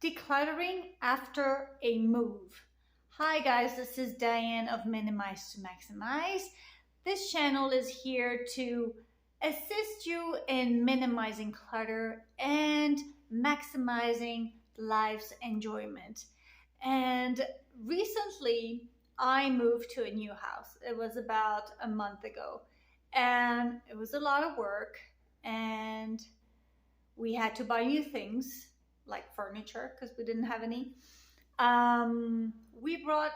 Decluttering after a move. Hi guys, this is Diane of Minimize to Maximize. This channel is here to assist you in minimizing clutter and maximizing life's enjoyment. And recently I moved to a new house. It was about a month ago and it was a lot of work and we had to buy new things like furniture because we didn't have any. We brought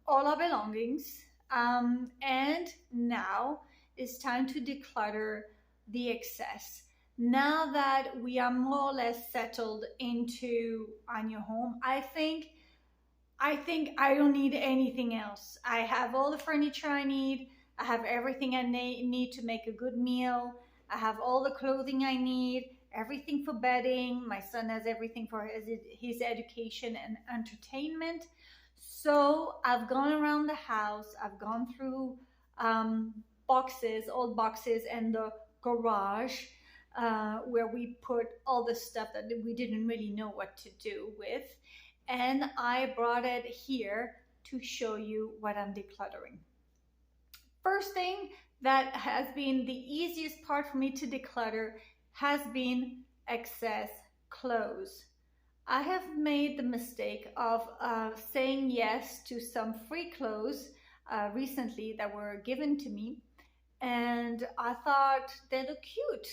all our belongings, and now it's time to declutter the excess. Now that we are more or less settled into our new home, I think I don't need anything else. I have all the furniture I need. I have everything I need to make a good meal. I have all the clothing I need, everything for bedding. My son has everything for his education and entertainment. So I've gone around the house. I've gone through boxes, old boxes, and the garage where we put all the stuff that we didn't really know what to do with. And I brought it here to show you what I'm decluttering. First thing that has been the easiest part for me to declutter has been excess clothes. I have made the mistake of saying yes to some free clothes recently that were given to me, and I thought they look cute.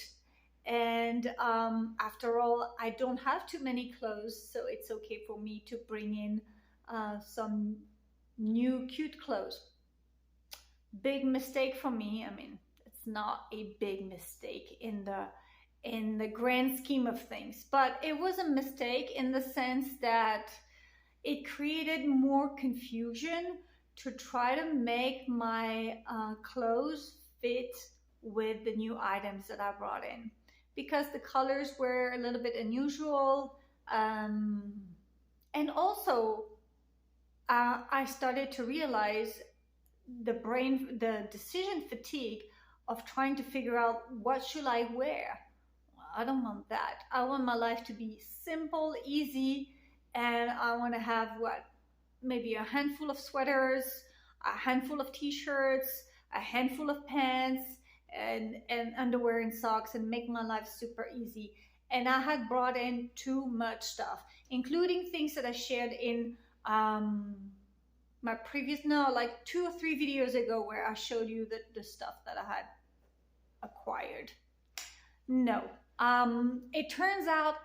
And after all, I don't have too many clothes, so it's okay for me to bring in some new cute clothes. Big mistake for me. I mean, it's not a big mistake in the grand scheme of things, but it was a mistake in the sense that it created more confusion to try to make my clothes fit with the new items that I brought in, because the colors were a little bit unusual, and also I started to realize the decision fatigue of trying to figure out what should I wear. I don't want that. I want my life to be simple, easy, and I want to have maybe a handful of sweaters, a handful of t-shirts, a handful of pants, and underwear and socks, and make my life super easy. And I had brought in too much stuff, including things that I shared in my previous, like 2 or 3 videos ago, where I showed you the stuff that I had acquired. No. It turns out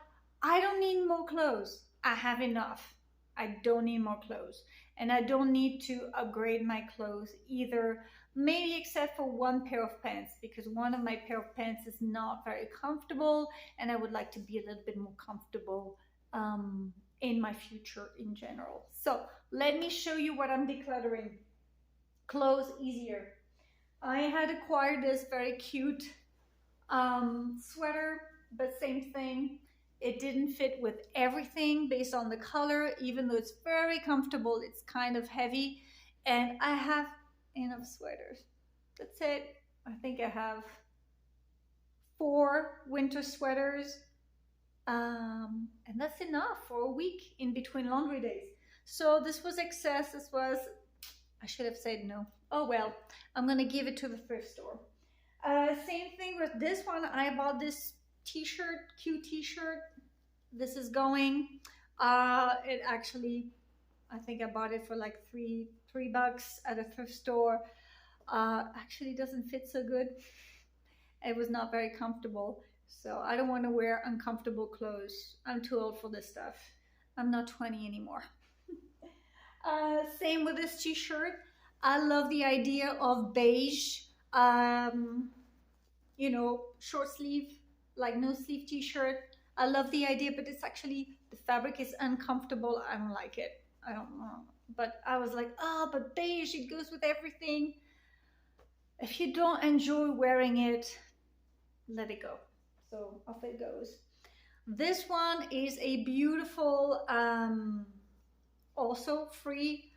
I don't need more clothes. I have enough. I don't need more clothes. And I don't need to upgrade my clothes either, maybe except for one pair of pants, because one of my pair of pants is not very comfortable, and I would like to be a little bit more comfortable in my future in general. So let me show you what I'm decluttering. Clothes easier. I had acquired this very cute sweater, but same thing. It didn't fit with everything based on the color, even though it's very comfortable. It's kind of heavy, and I have enough sweaters. That's it. I think I have 4 winter sweaters, and that's enough for a week in between laundry days. So this was excess. I should have said no. Oh well, I'm gonna give it to the thrift store. Same thing with this one. I bought this t-shirt, cute t-shirt. This is going. It actually, I think I bought it for like $3 at a thrift store. Actually doesn't fit so good. It was not very comfortable. So I don't want to wear uncomfortable clothes. I'm too old for this stuff. I'm not 20 anymore. Same with this t-shirt. I love the idea of beige, you know, short sleeve, like no sleeve t-shirt. I love the idea, but it's actually, the fabric is uncomfortable. I don't like it. I don't know. But I was like, but beige, it goes with everything. If you don't enjoy wearing it, let it go. So off it goes. This one is a beautiful, also free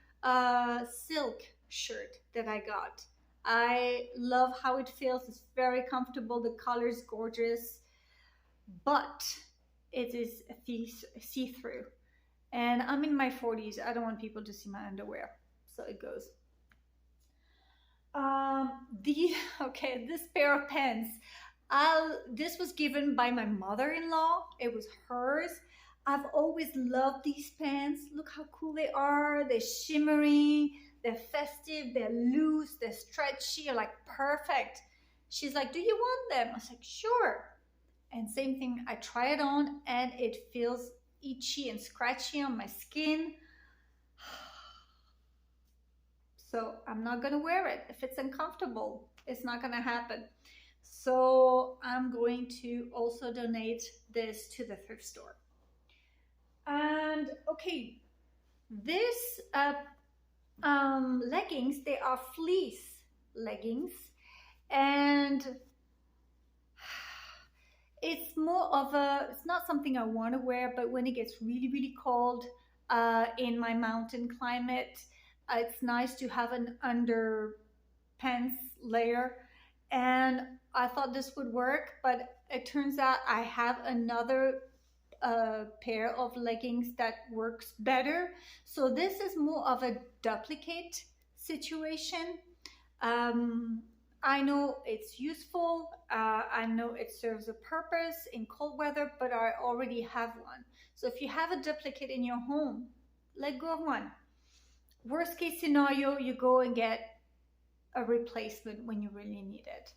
silk shirt that I got. I love how it feels. It's very comfortable. The color is gorgeous, but it is see-through. And I'm in my 40s. I don't want people to see my underwear. So it goes. The okay, this pair of pants. This was given by my mother-in-law. It was hers. I've always loved these pants. Look how cool they are. They're shimmery, they're festive, they're loose, they're stretchy, they're like perfect. She's like, "Do you want them?" I was like, "Sure." And same thing, I try it on and it feels itchy and scratchy on my skin. So I'm not gonna wear it. If it's uncomfortable, it's not gonna happen. So I'm going to also donate this to the thrift store. And okay, this leggings, they are fleece leggings, and it's more of a, it's not something I want to wear, but when it gets really, really cold in my mountain climate, it's nice to have an underpants layer. And I thought this would work, but it turns out I have another pair of leggings that works better. So this is more of a duplicate situation. Um, I know it's useful. I know it serves a purpose in cold weather, but I already have one. So if you have a duplicate in your home, let go of one. Worst case scenario, you go and get a replacement when you really need it.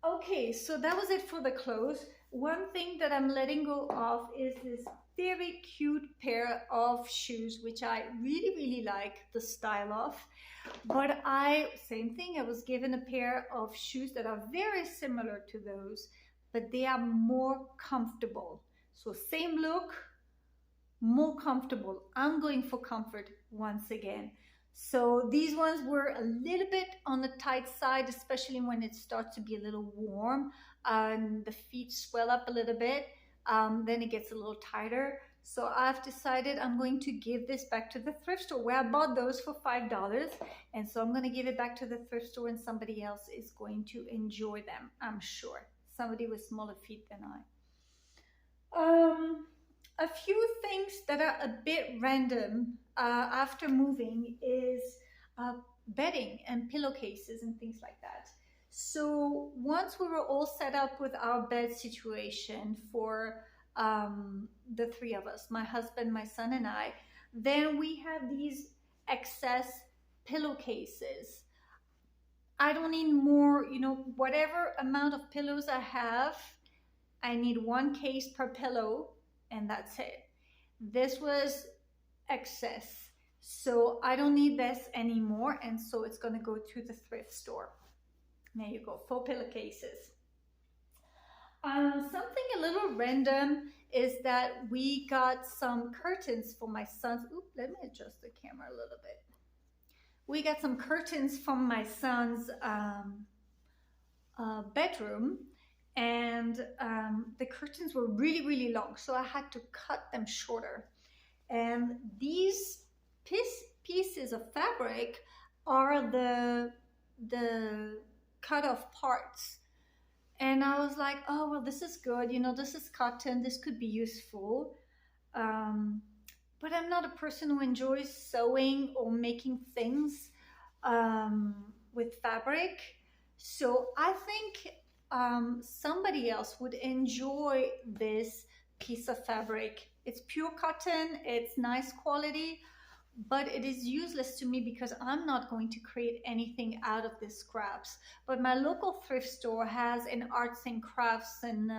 Okay, so that was it for the clothes. One thing that I'm letting go of is this very cute pair of shoes, which I really, really like the style of. But same thing, I was given a pair of shoes that are very similar to those, but they are more comfortable. So same look, more comfortable. I'm going for comfort once again. So these ones were a little bit on the tight side, especially when it starts to be a little warm and the feet swell up a little bit. Then it gets a little tighter. So I've decided I'm going to give this back to the thrift store where I bought those for $5. And so I'm going to give it back to the thrift store and somebody else is going to enjoy them, I'm sure. Somebody with smaller feet than I. A few things that are a bit random after moving is bedding and pillowcases and things like that. So once we were all set up with our bed situation for the three of us, my husband, my son, and I, then we have these excess pillowcases. I don't need more, whatever amount of pillows I have, I need one case per pillow, and that's it. This was excess, so I don't need this anymore, and so it's going to go to the thrift store. There you go, 4 pillowcases. Something a little random is that we got some curtains for my son's. Oops, let me adjust the camera a little bit. We got some curtains from my son's bedroom, and the curtains were really, really long, so I had to cut them shorter. And these pieces of fabric are the cut off parts. And I was like, oh, well, this is good. This is cotton. This could be useful. But I'm not a person who enjoys sewing or making things with fabric. So I think somebody else would enjoy this piece of fabric. It's pure cotton, it's nice quality, but it is useless to me because I'm not going to create anything out of the scraps. But my local thrift store has an arts and crafts and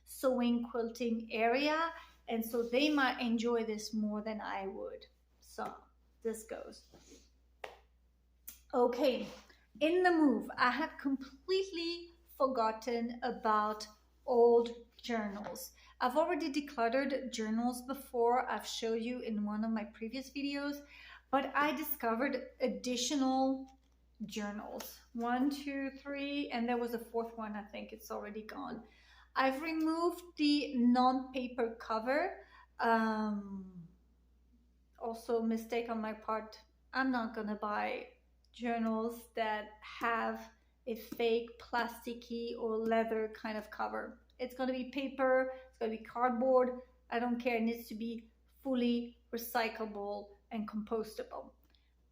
sewing quilting area, and so they might enjoy this more than I would. So this goes. Okay, in the move, I had completely forgotten about old journals. I've already decluttered journals before. I've showed you in one of my previous videos, but I discovered additional journals. 1, 2, 3, and there was a fourth one. I think it's already gone. I've removed the non-paper cover. Also, mistake on my part. I'm not gonna buy journals that have a fake plasticky or leather kind of cover. It's going to be paper, it's going to be cardboard. I don't care. It needs to be fully recyclable and compostable.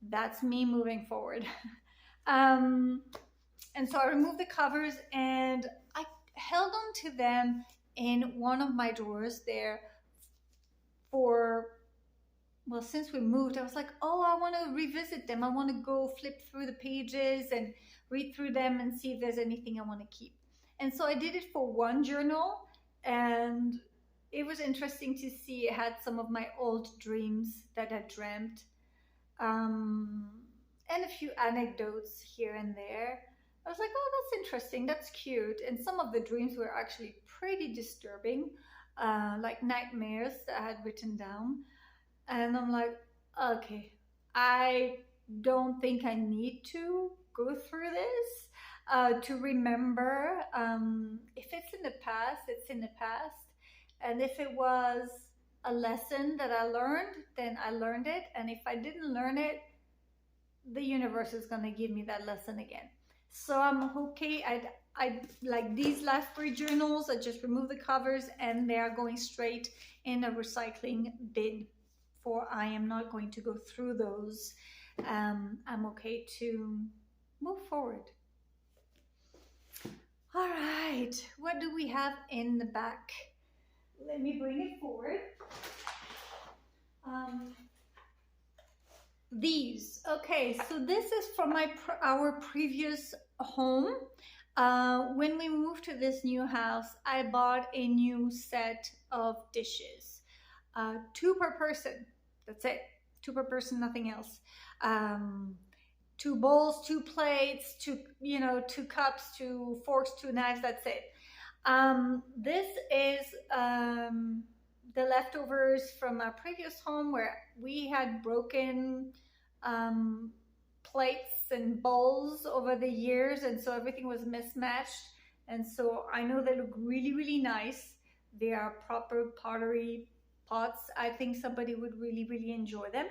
That's me moving forward. um, and so I removed the covers and I held on to them in one of my drawers there for, well, since we moved. I was like, oh, I want to revisit them. I want to go flip through the pages and read through them and see if there's anything I want to keep. And so I did it for one journal, and it was interesting to see it had some of my old dreams that I dreamt, um, and a few anecdotes here and there. I was like, oh, that's interesting, that's cute. And some of the dreams were actually pretty disturbing, like nightmares that I had written down. And I'm like, okay, I don't think I need to go through this to remember. If it's in the past, it's in the past. And if it was a lesson that I learned, then I learned it. And if I didn't learn it, the universe is going to give me that lesson again. So I'm okay. I like these last three journals. I just removed the covers and they are going straight in a recycling bin. For I am not going to go through those. I'm okay to move forward. All right, what do we have in the back? Let me bring it forward. These, okay, so this is from our previous home. When we moved to this new house, I bought a new set of dishes, 2 per person. That's it, 2 per person, nothing else. 2 bowls, 2 plates, 2 cups, 2 forks, 2 knives. That's it. This is the leftovers from our previous home where we had broken plates and bowls over the years, and so everything was mismatched. And so I know they look really, really nice. They are proper pottery pots. I think somebody would really, really enjoy them.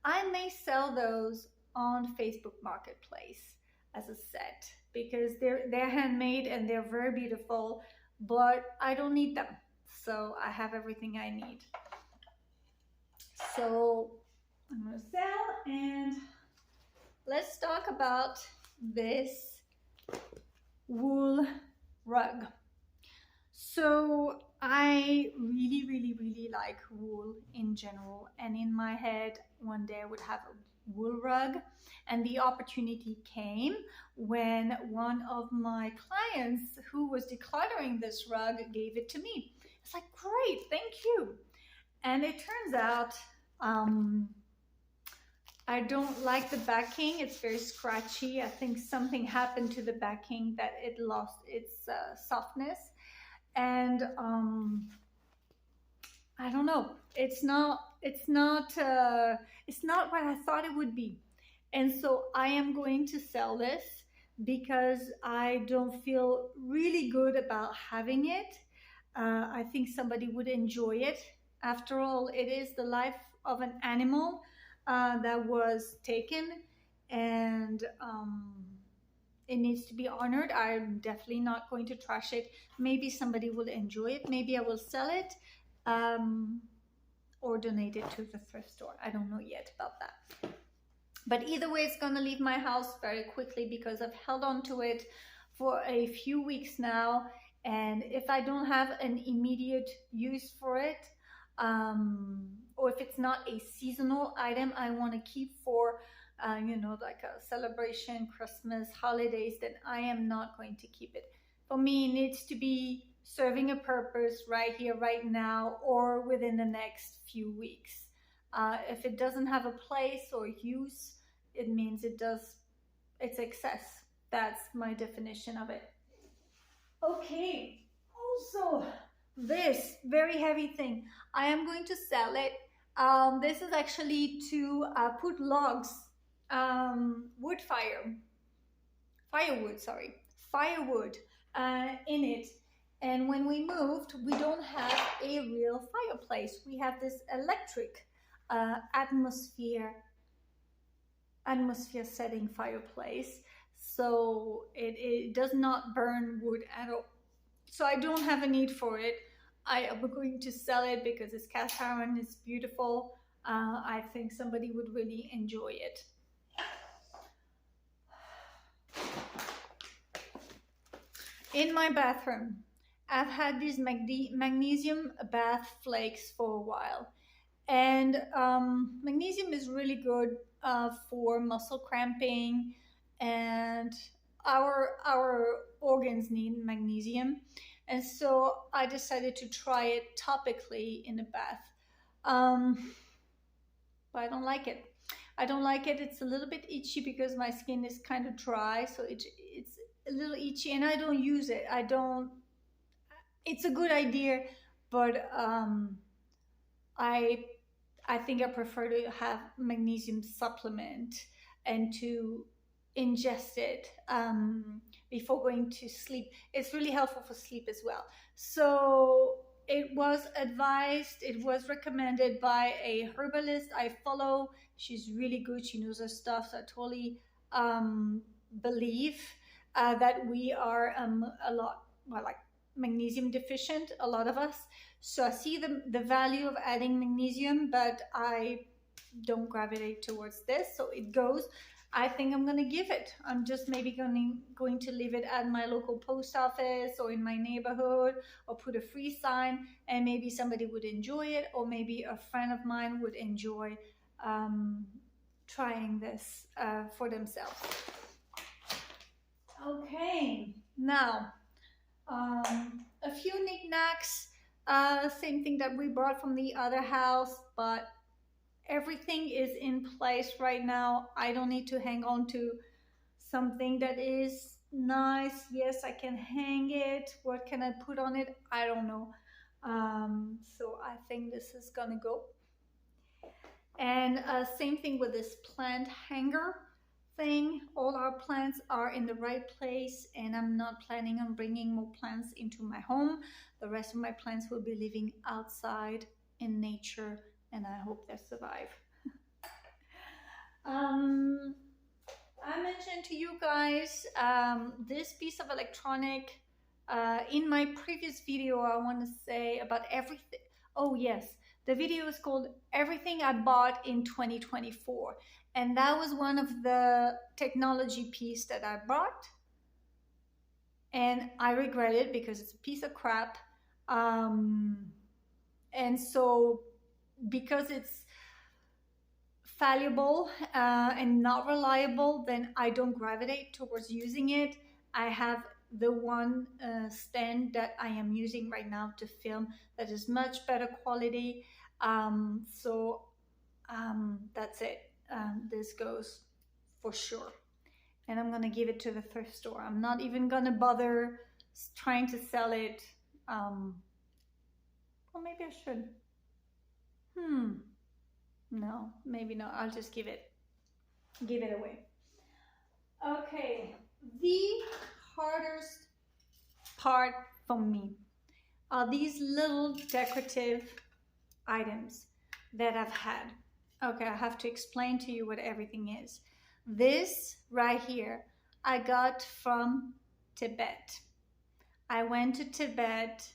I may sell those on Facebook Marketplace as a set because they're handmade and they're very beautiful, but I don't need them. So I have everything I need. So I'm gonna sell, and let's talk about this wool rug. So I really, really, really like wool in general, and in my head one day I would have a wool rug, and the opportunity came when one of my clients who was decluttering this rug gave it to me. It's like, great, thank you. And it turns out I don't like the backing. It's very scratchy. I think something happened to the backing that it lost its softness. And I don't know. It's not what I thought it would be. And so I am going to sell this because I don't feel really good about having it. I think somebody would enjoy it. After all, it is the life of an animal that was taken, and it needs to be honored. I'm definitely not going to trash it. Maybe somebody will enjoy it. Maybe I will sell it or donate it to the thrift store. I don't know yet about that. But either way, it's going to leave my house very quickly because I've held on to it for a few weeks now. And if I don't have an immediate use for it, or if it's not a seasonal item I want to keep for, like a celebration, Christmas, holidays, then I am not going to keep it. For me, it needs to be serving a purpose right here, right now, or within the next few weeks. If it doesn't have a place or use, it means it's excess. That's my definition of it. Okay, also this very heavy thing, I am going to sell it. This is actually to put logs, firewood in it. And when we moved, we don't have a real fireplace. We have this electric atmosphere setting fireplace. So it does not burn wood at all. So I don't have a need for it. I am going to sell it because it's cast iron, it's beautiful. I think somebody would really enjoy it. In my bathroom, I've had these magnesium bath flakes for a while. And magnesium is really good for muscle cramping, and our organs need magnesium. And so I decided to try it topically in a bath. But I don't like it. I don't like it. It's a little bit itchy because my skin is kind of dry, so it's a little itchy, and I don't use it. I don't. It's a good idea, but I I think I prefer to have magnesium supplement and to ingest it before going to sleep. It's really helpful for sleep as well. So it was advised, it was recommended by a herbalist I follow. She's really good. She knows her stuff. So I totally believe that we are a lot, well, like magnesium deficient, a lot of us. So I see the value of adding magnesium, but I don't gravitate towards this. So it goes. I think I'm going to give it. I'm just maybe going to leave it at my local post office or in my neighborhood, or put a free sign, and maybe somebody would enjoy it, or maybe a friend of mine would enjoy trying this for themselves. Okay, now a few knickknacks. Same thing that we brought from the other house, but everything is in place right now. I don't need to hang on to something that is nice. Yes, I can hang it. What can I put on it? I don't know. So I think this is gonna go. And same thing with this plant hanger thing. All our plants are in the right place, and I'm not planning on bringing more plants into my home. The rest of my plants will be living outside in nature, and I hope they survive. I mentioned to you guys this piece of electronic in my previous video. I want to say about everything. Oh yes, the video is called Everything I Bought in 2024. And that was one of the technology piece that I bought. And I regret it because it's a piece of crap. And so because it's fallible and not reliable, then I don't gravitate towards using it. I have the one stand that I am using right now to film that is much better quality. So that's it. This goes for sure. And I'm gonna give it to the thrift store. I'm not even gonna bother trying to sell it. Well, maybe I should. No, maybe not. I'll just give it away. Okay, the hardest part for me are these little decorative items that I've had. Okay, I have to explain to you what everything is. This right here, I got from Tibet. I went to Tibet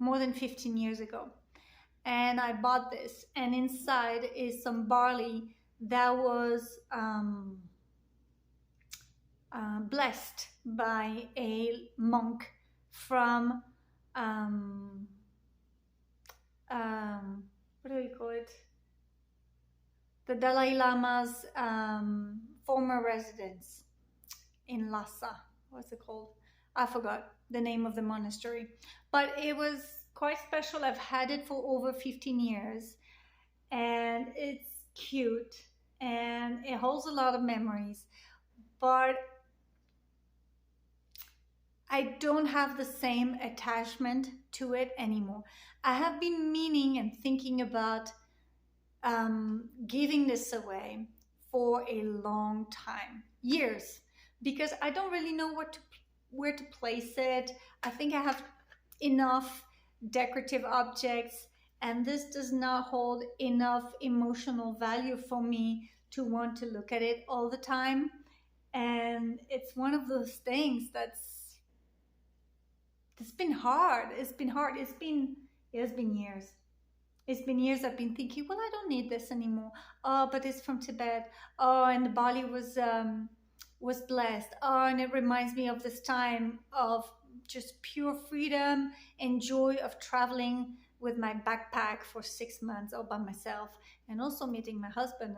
more than 15 years ago, and I bought this, and inside is some barley that was blessed by a monk from what do you call it? The Dalai Lama's former residence in Lhasa. What's it called? I forgot the name of the monastery, but it was quite special. I've had it for over 15 years, and it's cute, and it holds a lot of memories, but I don't have the same attachment to it anymore. I have been meaning and thinking about giving this away for a long time, years, because I don't really know where to place it. I think I have enough decorative objects, and this does not hold enough emotional value for me to want to look at it all the time. And it's one of those things that's it's been hard. It's been hard. It's been years. It's been years I've been thinking, well, I don't need this anymore. Oh, but it's from Tibet. Oh, and the Bali was blessed. Oh, and it reminds me of this time of just pure freedom and joy of traveling with my backpack for 6 months all by myself, and also meeting my husband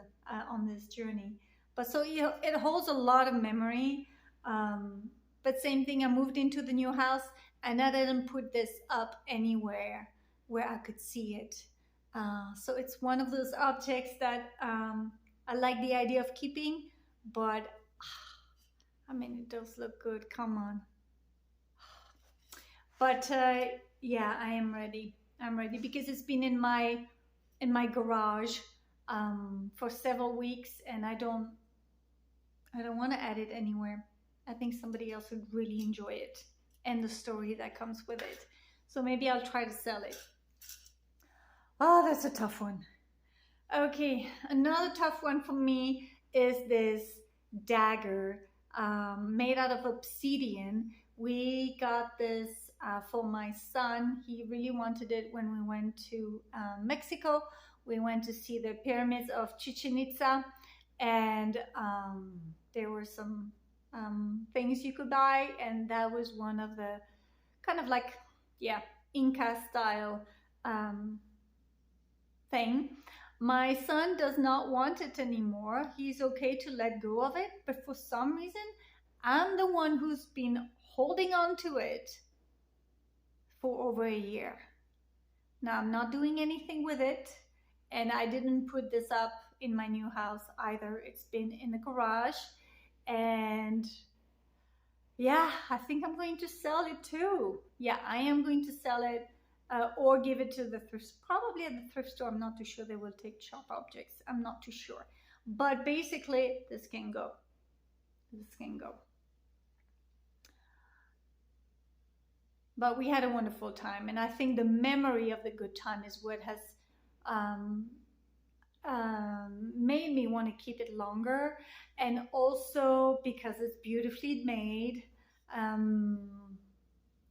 on this journey. But so it holds a lot of memory. Um, but same thing, I moved into the new house, and I didn't put this up anywhere where I could see it. So it's one of those objects that I like the idea of keeping, but I mean, it does look good. Come on. But yeah, I am ready. I'm ready because it's been in my garage for several weeks, and I don't want to add it anywhere. I think somebody else would really enjoy it and the story that comes with it. So maybe I'll try to sell it. Oh, that's a tough one. Okay, another tough one for me is this dagger made out of obsidian. We got this for my son. He really wanted it when we went to Mexico. We went to see the pyramids of Chichen Itza, and there were some things you could buy, and that was one of the kind of like, yeah, Inca style um, thing. My son does not want it anymore. He's okay to let go of it, but for some reason, I'm the one who's been holding on to it for over a year. Now, I'm not doing anything with it, and I didn't put this up in my new house either. It's been in the garage, and yeah, I think I'm going to sell it too. Yeah, I am going to sell it or give it to the thrift, probably at the thrift store. I'm not too sure they will take sharp objects. I'm not too sure. But basically, this can go. This can go. But we had a wonderful time, and I think the memory of the good time is what has um, made me want to keep it longer, and also because it's beautifully made, um,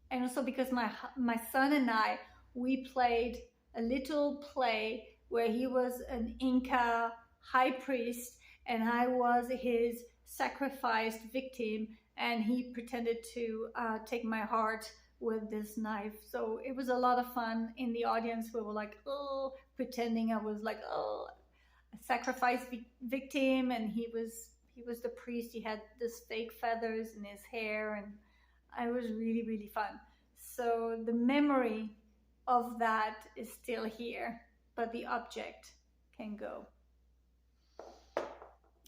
and also because my son and I, we played a little play where he was an Inca high priest and I was his sacrificed victim, and he pretended to take my heart with this knife. So it was a lot of fun. In the audience, we were like, oh, pretending I was like, oh, a sacrifice victim, and he was the priest. He had this fake feathers in his hair, and it was really, really fun. So the memory of that is still here, but the object can go.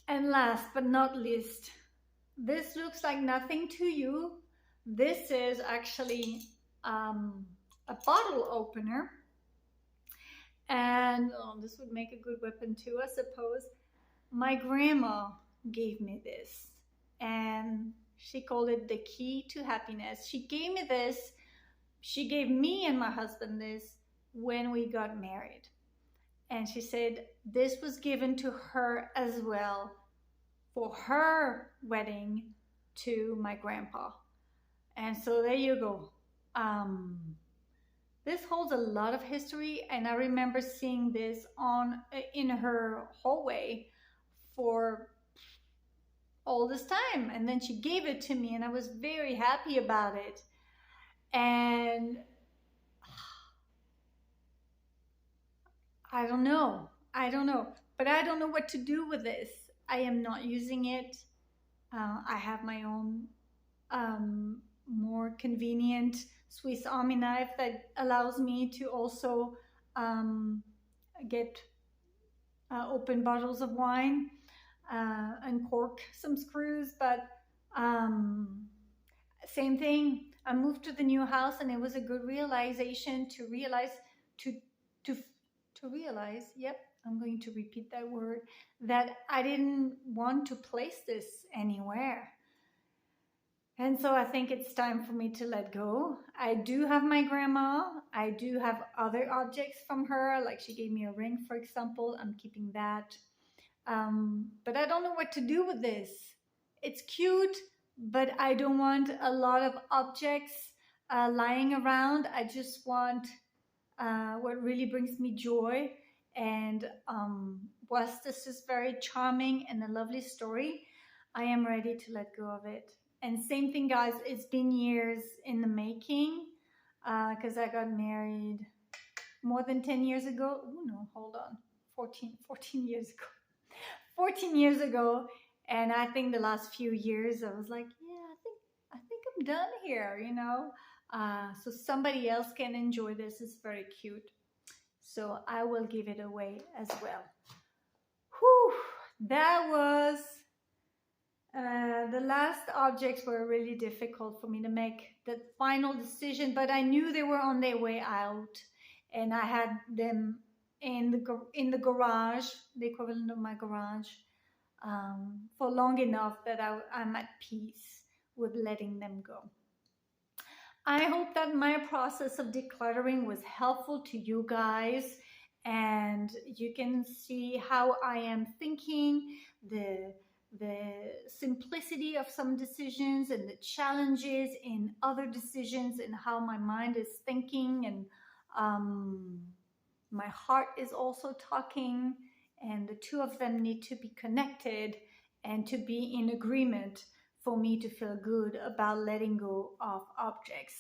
And last but not least, this looks like nothing to you. This is actually a bottle opener. And this would make a good weapon too, I suppose. My grandma gave me this, and she called it the key to happiness. She gave me this. She gave me and my husband this when we got married. And she said this was given to her as well for her wedding to my grandpa. And so there you go. This holds a lot of history, and I remember seeing this in her hallway for all this time, and then she gave it to me, and I was very happy about it. And I don't know, but I don't know what to do with this. I am not using it. I have my own more convenient Swiss Army knife that allows me to also get open bottles of wine, uncork some screws. But same thing. I moved to the new house, and it was a good realization to realize to realize. Yep, I'm going to repeat that word. That I didn't want to place this anywhere. And so I think it's time for me to let go. I do have my grandma. I do have other objects from her, like she gave me a ring, for example. I'm keeping that. But I don't know what to do with this. It's cute, but I don't want a lot of objects lying around. I just want what really brings me joy. And whilst this is very charming and a lovely story, I am ready to let go of it. And same thing, guys, it's been years in the making because I got married more than 10 years ago. Oh, no, hold on. 14 years ago. 14 years ago. And I think the last few years, I was like, yeah, I think I'm done here, you know? So somebody else can enjoy this. It's very cute. So I will give it away as well. Whew, that was the last objects were really difficult for me to make the final decision, but I knew they were on their way out, and I had them in the garage, the equivalent of my garage, for long enough that I'm at peace with letting them go. I hope that my process of decluttering was helpful to you guys, and you can see how I am thinking, the simplicity of some decisions and the challenges in other decisions, and how my mind is thinking, and um, my heart is also talking, and the two of them need to be connected and to be in agreement for me to feel good about letting go of objects.